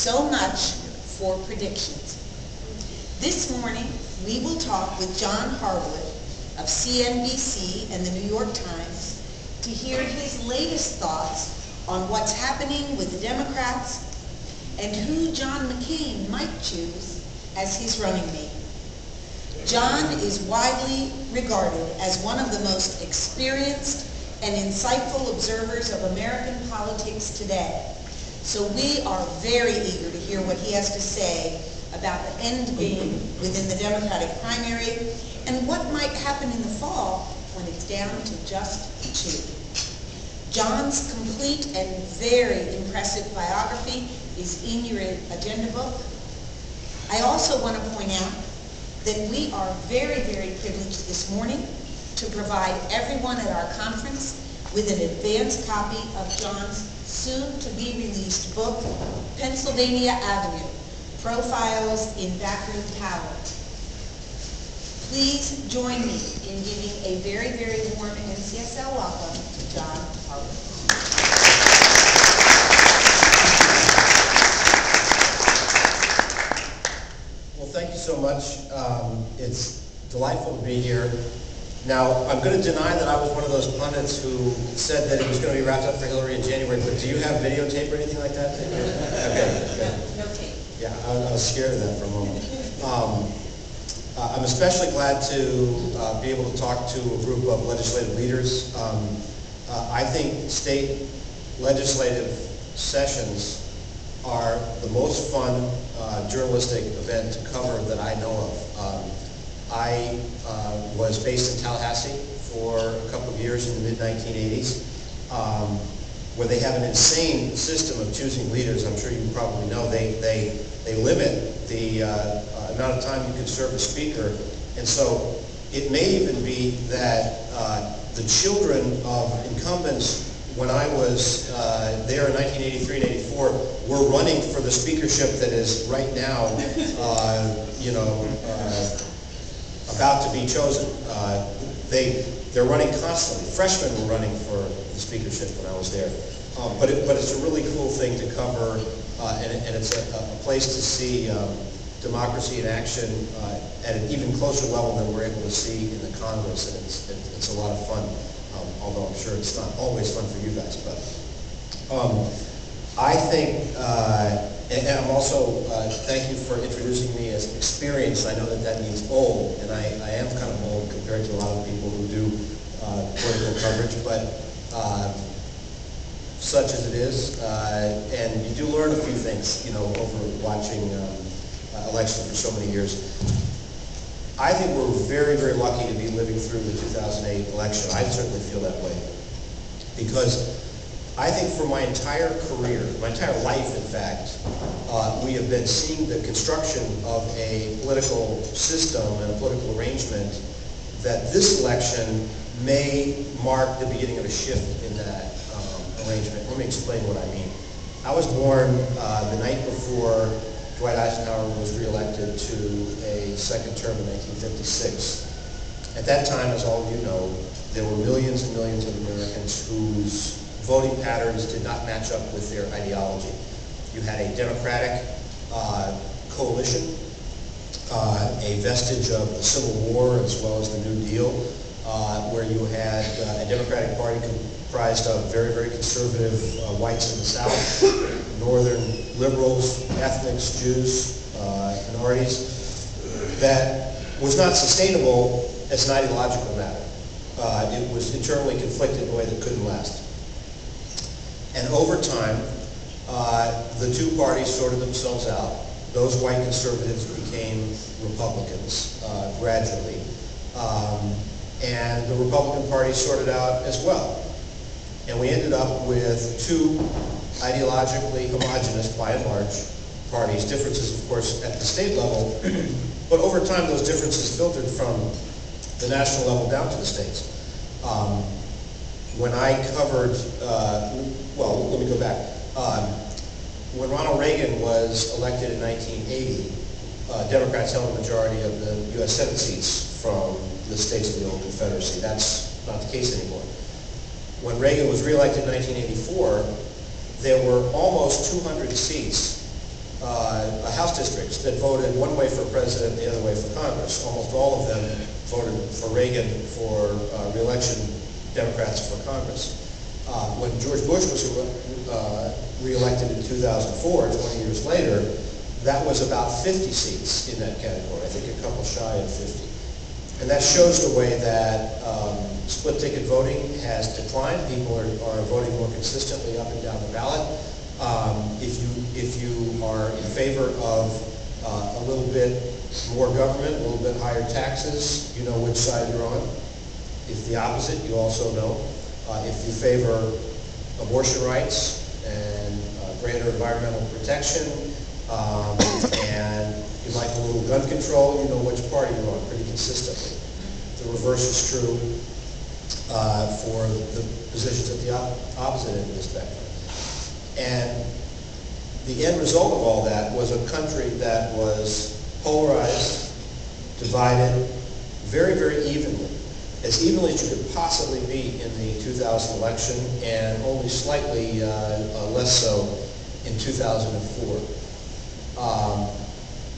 so much for predictions. This morning, we will talk with John Harwood of CNBC and the New York Times to hear his latest thoughts on what's happening with the Democrats and who John McCain might choose as his running mate. John is widely regarded as one of the most experienced and insightful observers of American politics today. So we are very eager to hear what he has to say about the end game within the Democratic primary and what might happen in the fall when it's down to just 2. John's complete and very impressive biography is in your agenda book. I also want to point out that we are very, very privileged this morning to provide everyone at our conference with an advance copy of John's soon-to-be-released book, Pennsylvania Avenue, Profiles in Backroom Power. Please join me in giving a very, very warm NCSL welcome to John Harwood. Well, thank you so much. It's delightful to be here. Now, I'm going to deny that I was one of those pundits who said that it was going to be wrapped up for Hillary in January, but do you have videotape or anything like that? Okay. No tape. Yeah, I was scared of that for a moment. I'm especially glad to be able to talk to a group of legislative leaders. I think state legislative sessions are the most fun journalistic event to cover that I know of. I was based in Tallahassee for a couple of years in the mid-1980s, where they have an insane system of choosing leaders. I'm sure you probably know they limit the amount of time you can serve a speaker, and so it may even be that the children of incumbents when I was there in 1983 and 84 were running for the speakership that is right now, about to be chosen. They're running constantly. Freshmen were running for the speakership when I was there. But it's a really cool thing to cover, and it's a place to see democracy in action at an even closer level than we're able to see in the Congress, and it's a lot of fun. Although I'm sure it's not always fun for you guys, but I think, and I'm also, thank you for introducing me as experienced. I know that means old, and I am kind of old compared to a lot of people who do political coverage, but such as it is, and you do learn a few things, over watching elections for so many years. I think we're very, very lucky to be living through the 2008 election. I certainly feel that way. Because I think for my entire career, my entire life in fact, we have been seeing the construction of a political system and a political arrangement that this election may mark the beginning of a shift in that arrangement. Let me explain what I mean. I was born the night before Dwight Eisenhower was reelected to a second term in 1956. At that time, as all of you know, there were millions and millions of Americans whose voting patterns did not match up with their ideology. You had a Democratic coalition, a vestige of the Civil War as well as the New Deal, where you had a Democratic Party comprised of very, very conservative whites in the South, northern liberals, ethnics, Jews, minorities, that was not sustainable as an ideological matter. It was internally conflicted in a way that couldn't last. And over time, the two parties sorted themselves out. Those white conservatives became Republicans gradually. And the Republican Party sorted out as well. And we ended up with two ideologically homogenous, by and large, parties. Differences, of course, at the state level, but over time those differences filtered from the national level down to the states. When I covered, well, let me go back. When Ronald Reagan was elected in 1980, Democrats held a majority of the U.S. Senate seats from the states of the old Confederacy. That's not the case anymore. When Reagan was reelected in 1984, there were almost 200 seats House districts that voted one way for president, the other way for Congress. Almost all of them voted for Reagan for re-election, Democrats for Congress. When George Bush was re-elected in 2004, 20 years later, that was about 50 seats in that category. I think a couple shy of 50. And that shows the way that split ticket voting has declined. People are voting more consistently up and down the ballot. If you are in favor of a little bit more government, a little bit higher taxes, you know which side you're on. If the opposite, you also know. If you favor abortion rights and greater environmental protection, and you like a little gun control, you know which party you're on pretty consistently. The reverse is true for the positions at the opposite end of the spectrum. And the end result of all that was a country that was polarized, divided, very, very evenly as you could possibly be in the 2000 election, and only slightly less so in 2004.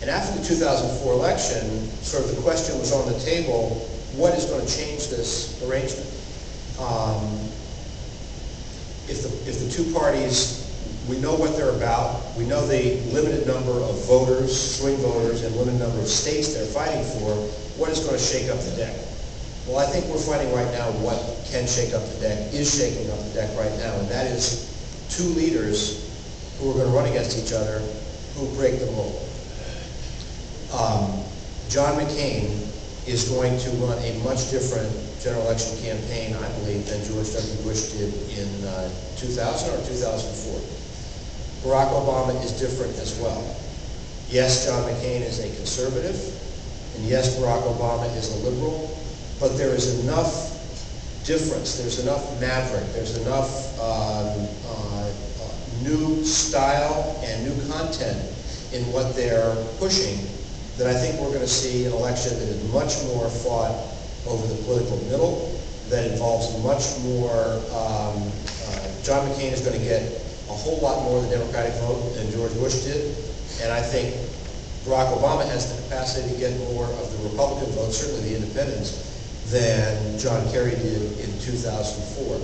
And after the 2004 election, sort of the question was on the table, what is going to change this arrangement? If the two parties, we know what they're about, we know the limited number of voters, swing voters, and limited number of states they're fighting for, what is going to shake up the deck? Well, I think we're fighting right now what can shake up the deck, is shaking up the deck right now, and that is two leaders who are going to run against each other who break the mold. John McCain is going to run a much different general election campaign, I believe, than George W. Bush did in 2000 or 2004. Barack Obama is different as well. Yes, John McCain is a conservative, and yes, Barack Obama is a liberal, but there is enough difference, there's enough maverick, there's enough new style and new content in what they're pushing that I think we're going to see an election that is much more fought over the political middle, that involves much more, John McCain is going to get a whole lot more of the Democratic vote than George Bush did, and I think Barack Obama has the capacity to get more of the Republican vote, certainly the independents, than John Kerry did in 2004.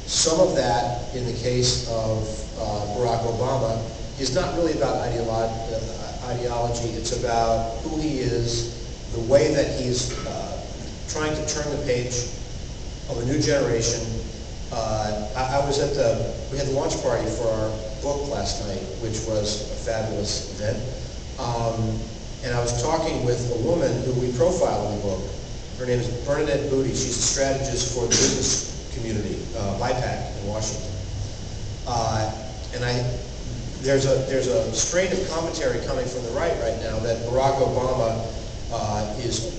Some of that, in the case of Barack Obama, is not really about ideology. It's about who he is, the way that he's trying to turn the page of a new generation. We had the launch party for our book last night, which was a fabulous event. And I was talking with a woman who we profile in the book. Her name is Bernadette Booty. She's a strategist for the business community, BIPAC in Washington. There's a strain of commentary coming from the right now that Barack Obama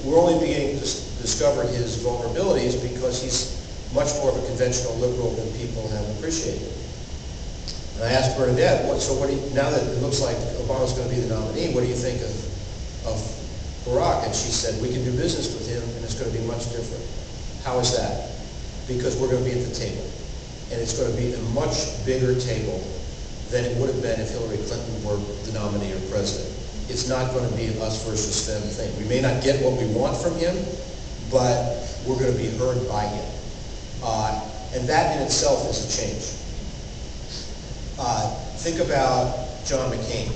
we're only beginning to discover his vulnerabilities because he's much more of a conventional liberal than people have appreciated. And I asked Bernadette, now that it looks like Obama's going to be the nominee, what do you think of Barack? And she said, we can do business with him and it's going to be much different. How is that? Because we're going to be at the table. And it's going to be a much bigger table than it would have been if Hillary Clinton were the nominee or president. It's not going to be an us versus them thing. We may not get what we want from him, but we're going to be heard by him. And that in itself is a change. Think about John McCain.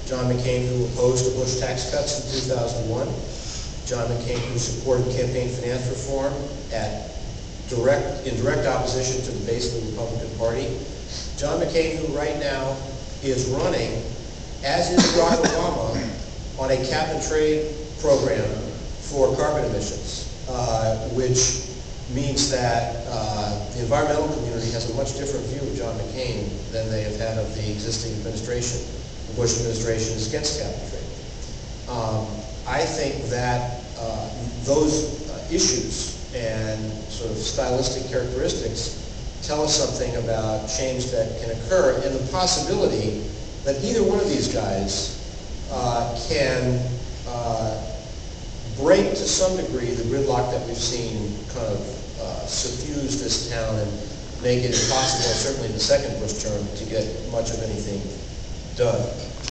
John McCain, who opposed the Bush tax cuts in 2001. John McCain, who supported campaign finance reform in direct opposition to the base of the Republican Party. John McCain, who right now is running, as is Barack Obama, on a cap and trade program for carbon emissions, which means that the environmental community has a much different view of John McCain than they have had of the existing administration. The Bush administration is against cap and trade. I think that those issues and sort of stylistic characteristics tell us something about change that can occur and the possibility that either one of these guys can break to some degree the gridlock that we've seen kind of suffuse this town and make it impossible, certainly in the second Bush term, to get much of anything done.